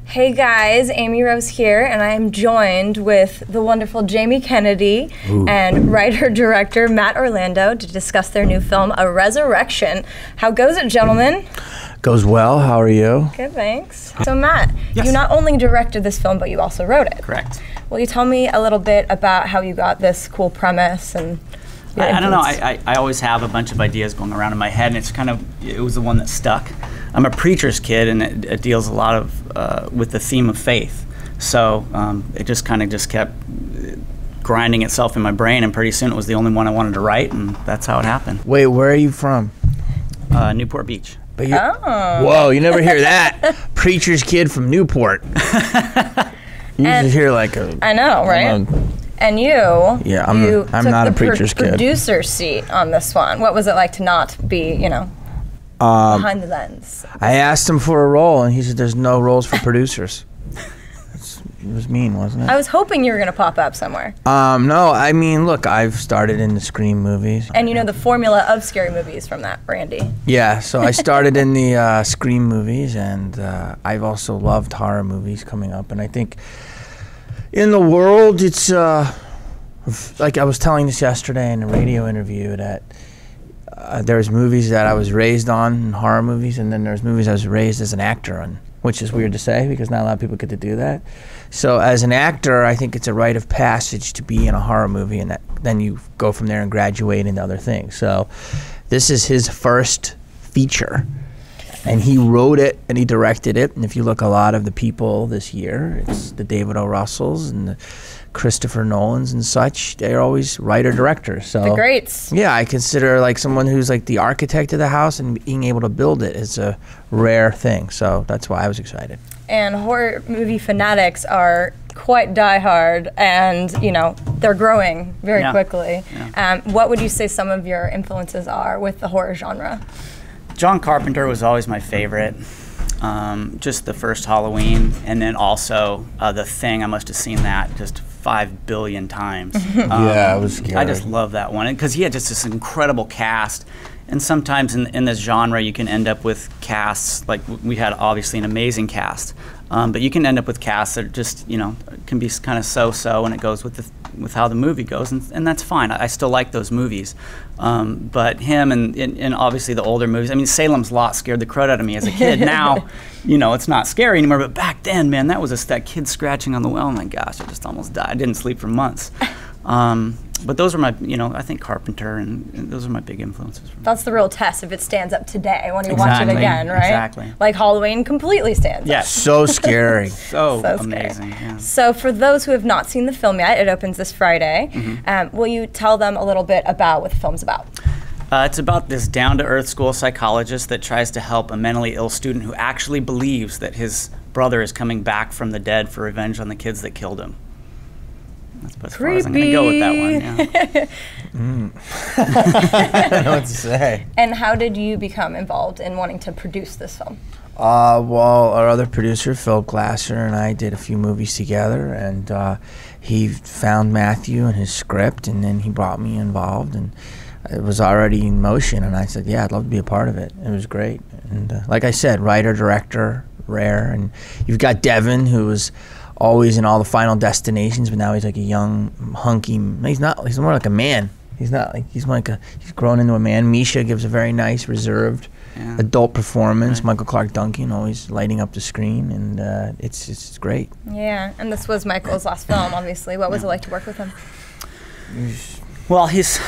Hey guys, Amirose here, and I am joined with the wonderful Jamie Kennedy and writer-director Matt Orlando to discuss their new film, A Resurrection. How goes it, gentlemen? Goes well. How are you? Good, thanks. So Matt, Yes. you not only directed this film, but you also wrote it. Correct. Will you tell me a little bit about how you got this cool premise and your I don't know. influence? I always have a bunch of ideas going around in my head, and it was the one that stuck. I'm a preacher's kid, and it deals a lot of with the theme of faith. So it just kept grinding itself in my brain, and pretty soon it was the only one I wanted to write, and that's how it happened. Wait, where are you from? Newport Beach. But whoa, you never hear that. Preacher's kid from Newport. You just hear like a... I know, right? And you, Yeah, I'm took not a the preacher's kid. producer seat on this one. What was it like to not be, behind the lens? I asked him for a role, and he said there's no roles for producers. It was mean, wasn't it? I was hoping you were going to pop up somewhere. No, I mean, look, I've started in the Scream movies. And you know the formula of scary movies from that, Randy. Yeah, so I started in the Scream movies, and I've also loved horror movies coming up. And I think in the world, it's like I was telling this yesterday in a radio interview that there's movies that I was raised on, horror movies, and then there's movies I was raised as an actor on, which is weird to say because not a lot of people get to do that. So as an actor, I think it's a rite of passage to be in a horror movie, and then you go from there and graduate into other things. So this is his first feature, and he wrote it and he directed it. And if you look, a lot of the people this year, it's the David O. Russells and the Christopher Nolans and such, they're always writer-directors. So The greats. yeah, I consider like someone who's like the architect of the house and being able to build it is a rare thing. So that's why I was excited. And horror movie fanatics are quite diehard, and they're growing very quickly. Yeah. What would you say some of your influences are with the horror genre? John Carpenter was always my favorite. Just the first Halloween, and then also The Thing. I must have seen that just 5 billion times. Yeah, it was scary. I just love that one because he had just this incredible cast. And sometimes in this genre, you can end up with casts, like we had obviously an amazing cast, but you can end up with casts that just, can be kind of so-so, and it goes with how the movie goes, and that's fine. I still like those movies. But him and obviously the older movies, I mean, Salem's Lot scared the crud out of me as a kid. Now, it's not scary anymore, but back then, man, that was that kid scratching on the wall. Oh my gosh, I just almost died. I didn't sleep for months. But those are my, I think Carpenter, and those are my big influences. That's the real test if it stands up today when you watch it again, right? Exactly. Like Halloween completely stands up. So scary. So scary. amazing. Yeah. So for those who have not seen the film yet, it opens this Friday. Will you tell them a little bit about what the film's about? It's about this down-to-earth school psychologist that tries to help a mentally ill student who actually believes that his brother is coming back from the dead for revenge on the kids that killed him. That's as far as I'm going to go with that one. Yeah. I don't know what to say. And how did you become involved in wanting to produce this film? Well, our other producer, Phil Glasser, and I did a few movies together, and he found Matthew and his script, and then he brought me involved, and it was already in motion, and I said, yeah, I'd love to be a part of it. It was great. And like I said, writer, director, rare, and you've got Devon, who was always in all the Final Destinations, but now he's like a young, hunky, he's more like a man. He's grown into a man. Mischa gives a very nice, reserved, adult performance. Right. Michael Clarke Duncan always lighting up the screen, and it's great. Yeah, and this was Michael's last film, obviously. What was it like to work with him? Well, he's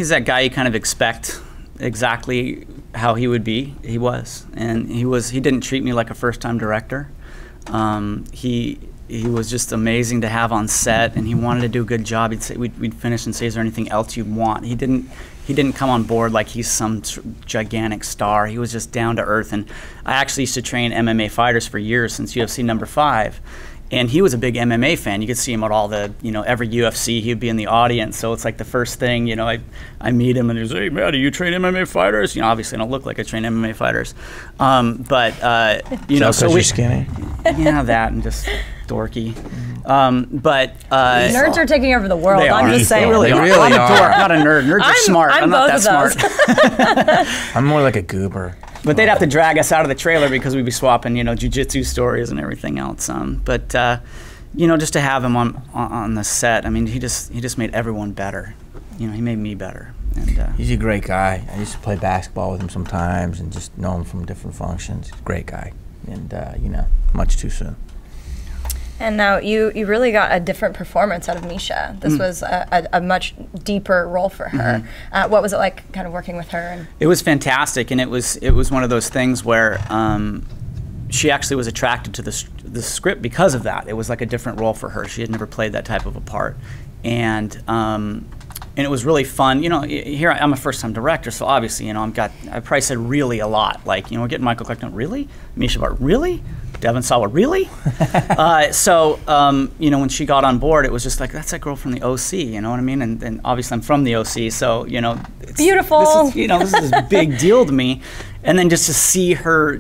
that guy you kind of expect exactly how he would be. He was, and he didn't treat me like a first-time director. He was just amazing to have on set, and he wanted to do a good job. He'd say, we'd finish and say, "Is there anything else you want?" He didn't come on board like he's some gigantic star. He was just down to earth. And I actually used to train MMA fighters for years, since UFC number 5. And he was a big MMA fan. You could see him at all the, every UFC, he'd be in the audience. So it's like the first thing, I meet him and he's, "Hey, Matt, do you train MMA fighters?" Obviously I don't look like I train MMA fighters. So you're skinny? Yeah, that and just dorky. But nerds are taking over the world. I'm just saying. They really are. I'm a dork, not a nerd. Nerds are smart. I'm not that smart. I'm more like a goober. But they'd have to drag us out of the trailer because we'd be swapping, jujitsu stories and everything else. Just to have him on the set, I mean, he just made everyone better. He made me better. And he's a great guy. I used to play basketball with him sometimes and just know him from different functions. He's a great guy. And, much too soon. And now you really got a different performance out of Mischa. This was a much deeper role for her. What was it like kind of working with her? And it was fantastic, and it was one of those things where she actually was attracted to the script because of that. It was like a different role for her. She had never played that type of a part. And it was really fun. Here I'm a first-time director, so obviously, I probably said really a lot. Like, we're getting Michael Clarke, really? Mischa Barton, really? Devon Sawa, really? When she got on board, it was just like, that's that girl from the OC, you know what I mean? And obviously I'm from the OC, so, it's beautiful. This is a big deal to me. And then just to see her,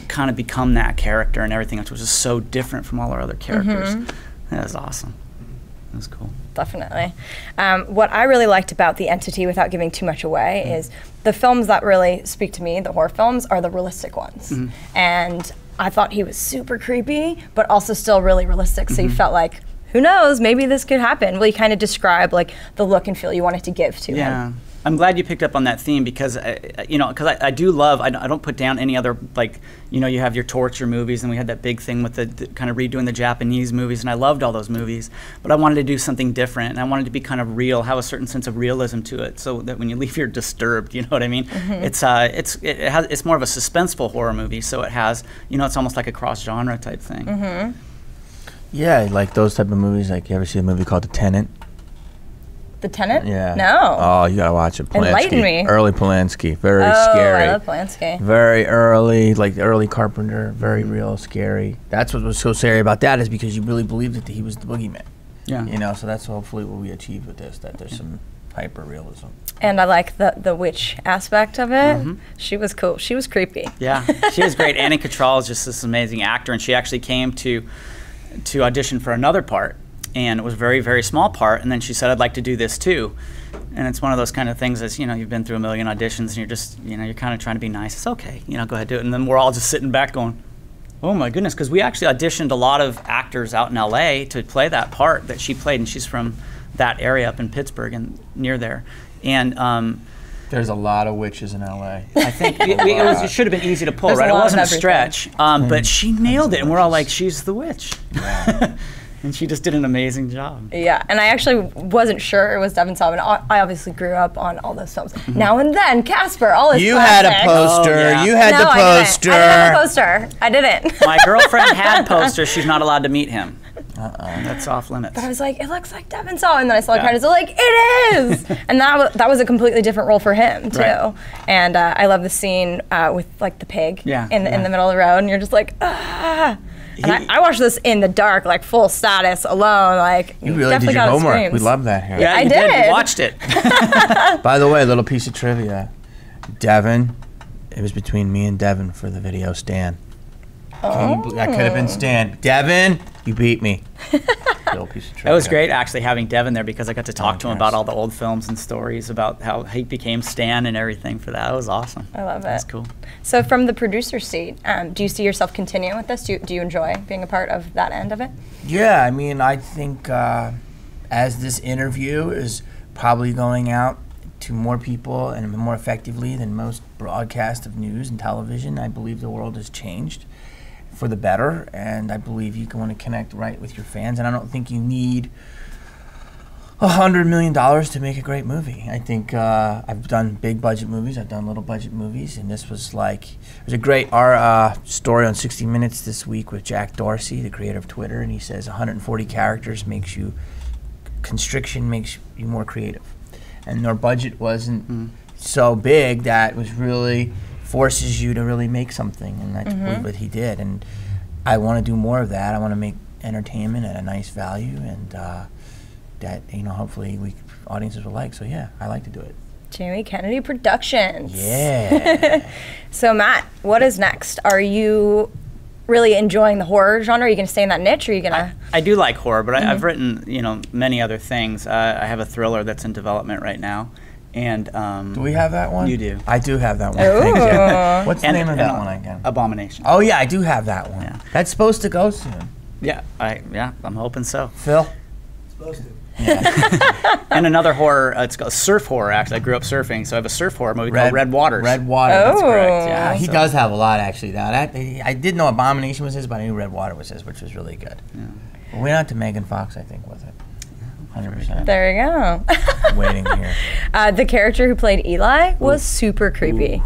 kind of become that character and everything, which was just so different from all our other characters. That was awesome. It was cool. Definitely. What I really liked about The Entity, without giving too much away, is the films that really speak to me, the horror films, are the realistic ones. And I thought he was super creepy, but also still really realistic. So you felt like, who knows, maybe this could happen. Will you kind of describe like the look and feel you wanted to give to him? Yeah. I'm glad you picked up on that theme because, I do love, I don't put down any other, you have your torture movies, and we had that big thing with the kind of redoing the Japanese movies, and I loved all those movies, but I wanted to do something different, and I wanted to be kind of real, have a certain sense of realism to it, so that when you leave here disturbed, you know what I mean? It's more of a suspenseful horror movie, so it has, it's almost like a cross-genre type thing. Yeah, like those type of movies, like you ever see a movie called The Tenant? The Tenant? Yeah. No. Oh, you gotta watch it. Polanski. Enlighten me. Early Polanski. Very Oh, scary. I love Polanski. Very early, like early Carpenter. Very real, scary. That's what was so scary about that, is because you really believed that he was the boogeyman. Yeah. So that's hopefully what we achieve with this, that there's some hyper realism. And I like the witch aspect of it. She was cool. She was creepy. Yeah, she was great. Annie Cattrall is just this amazing actor, and she actually came to audition for another part. And it was a very, very small part, and then she said, I'd like to do this too. And it's one of those kind of things as, you've been through a million auditions, and you're just, you're kind of trying to be nice. It's okay, go ahead, do it. And then we're all just sitting back going, oh my goodness, because we actually auditioned a lot of actors out in LA to play that part that she played, and she's from that area up in Pittsburgh and near there. And there's a lot of witches in LA. I think it should have been easy to pull, There's right? It wasn't a everything. stretch, but she nailed it, and we're all like, she's the witch. Yeah. And she just did an amazing job. Yeah, and I actually wasn't sure it was Devon Sawa. And I obviously grew up on all those films. Now and Then, Casper, all his You classics. had a poster. Oh, yeah. You had No, the poster. I didn't have a poster. I didn't. My girlfriend had posters. She's not allowed to meet him. That's off limits. But I was like, it looks like Devon Sawa, and then I saw the credits. I was like, it is. And that was a completely different role for him too. Right. And I love the scene with like the pig in the middle of the road, and you're just like, ah. And I watched this in the dark, like full status, alone. Like, You really definitely did your got homework. screams. We love that here. Yeah, I you did. We watched it. By the way, a little piece of trivia. Devon, it was between me and Devon for the video Stan. That could have been Stan. Devon, you beat me. Little piece of trivia. That was great, actually, having Devon there, because I got to talk to him about all the old films and stories about how he became Stan and everything for that. It was awesome. I love it. That's cool. So from the producer seat, do you see yourself continuing with this? Do you enjoy being a part of that end of it? Yeah, I mean, I think as this interview is probably going out to more people and more effectively than most broadcast of news and television, I believe the world has changed for the better, and I believe you can want to connect right with your fans, and I don't think you need $100 million to make a great movie. I think I've done big budget movies, I've done little budget movies, and this was like, it was a great story on 60 Minutes this week with Jack Dorsey, the creator of Twitter, and he says 140 characters constriction makes you more creative. And their budget wasn't so big that it was really forces you to really make something, and I believe what he did. And I want to do more of that. I want to make entertainment at a nice value, and that hopefully audiences will like. So yeah, I like to do it. Jamie Kennedy Productions. Yeah. So Matt, what is next? Are you really enjoying the horror genre? Are you going to stay in that niche, or are you going to? I do like horror, but I've written, many other things. I have a thriller that's in development right now. And do we have that one? You do. I do have that one. Ooh. What's the name of that one again? Abomination. Oh yeah, I do have that one. Yeah. That's supposed to go soon. Yeah, I'm hoping so. Phil? Supposed to. Yeah. And another horror, it's called surf horror, actually. I grew up surfing, so I have a surf horror movie called Red Waters. Red Water. Oh. That's correct. Yeah, He so- does have a lot, actually. Now, I did know Abomination was his, but I knew Red Water was his, which was really good. Yeah. We went out to Megan Fox, I think, with it. 100%. There you go. Waiting here. The character who played Eli was super creepy.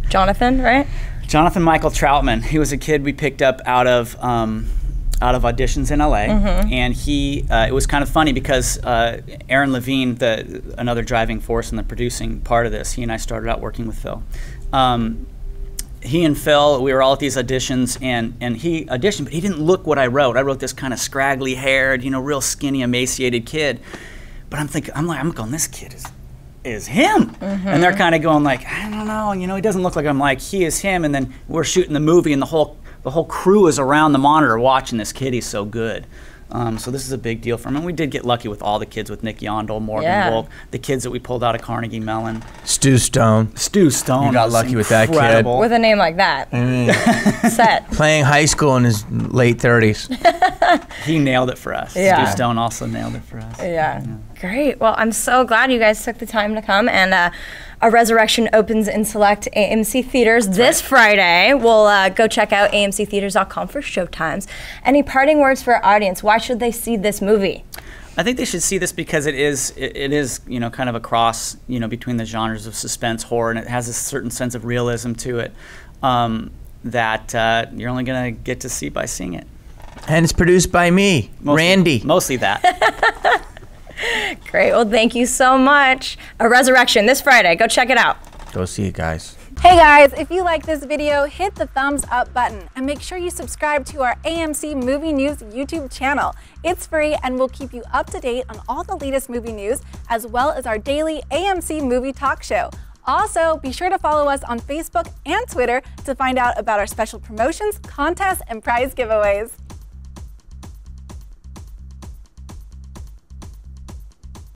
Jonathan, right? Jonathan Michael Troutman. He was a kid we picked up out of auditions in LA, and it was kind of funny because Aaron Levine, another driving force in the producing part of this, he and I started out working with Phil. He and Phil, we were all at these auditions, and he auditioned, but he didn't look what I wrote. I wrote this kind of scraggly haired, real skinny, emaciated kid. But I'm going, this kid is him. And they're kind of going like, I don't know, he doesn't look like him. Like, he is him. And then we're shooting the movie, and the whole crew is around the monitor watching this kid. He's so good. So this is a big deal for him. And we did get lucky with all the kids, with Nick Yondel, Morgan Wolk, the kids that we pulled out of Carnegie Mellon. Stu Stone. Stu Stone. You got lucky with that kid. With a name like that. Set. Playing high school in his late 30s. He nailed it for us. Yeah. Stu Stone also nailed it for us. Yeah. Great. Well, I'm so glad you guys took the time to come. And A Resurrection opens in select AMC theaters this Friday. We'll go check out amctheaters.com for showtimes. Any parting words for our audience? Why should they see this movie? I think they should see this because it is kind of a cross between the genres of suspense, horror, and it has a certain sense of realism to it that you're only going to get to see by seeing it. And it's produced by me, Randy. Mostly that. Great. Well, thank you so much. A Resurrection this Friday. Go check it out. Go see it, guys. Hey guys, if you like this video, hit the thumbs up button and make sure you subscribe to our AMC Movie News YouTube channel. It's free and will keep you up to date on all the latest movie news, as well as our daily AMC Movie Talk Show. Also, be sure to follow us on Facebook and Twitter to find out about our special promotions, contests, and prize giveaways.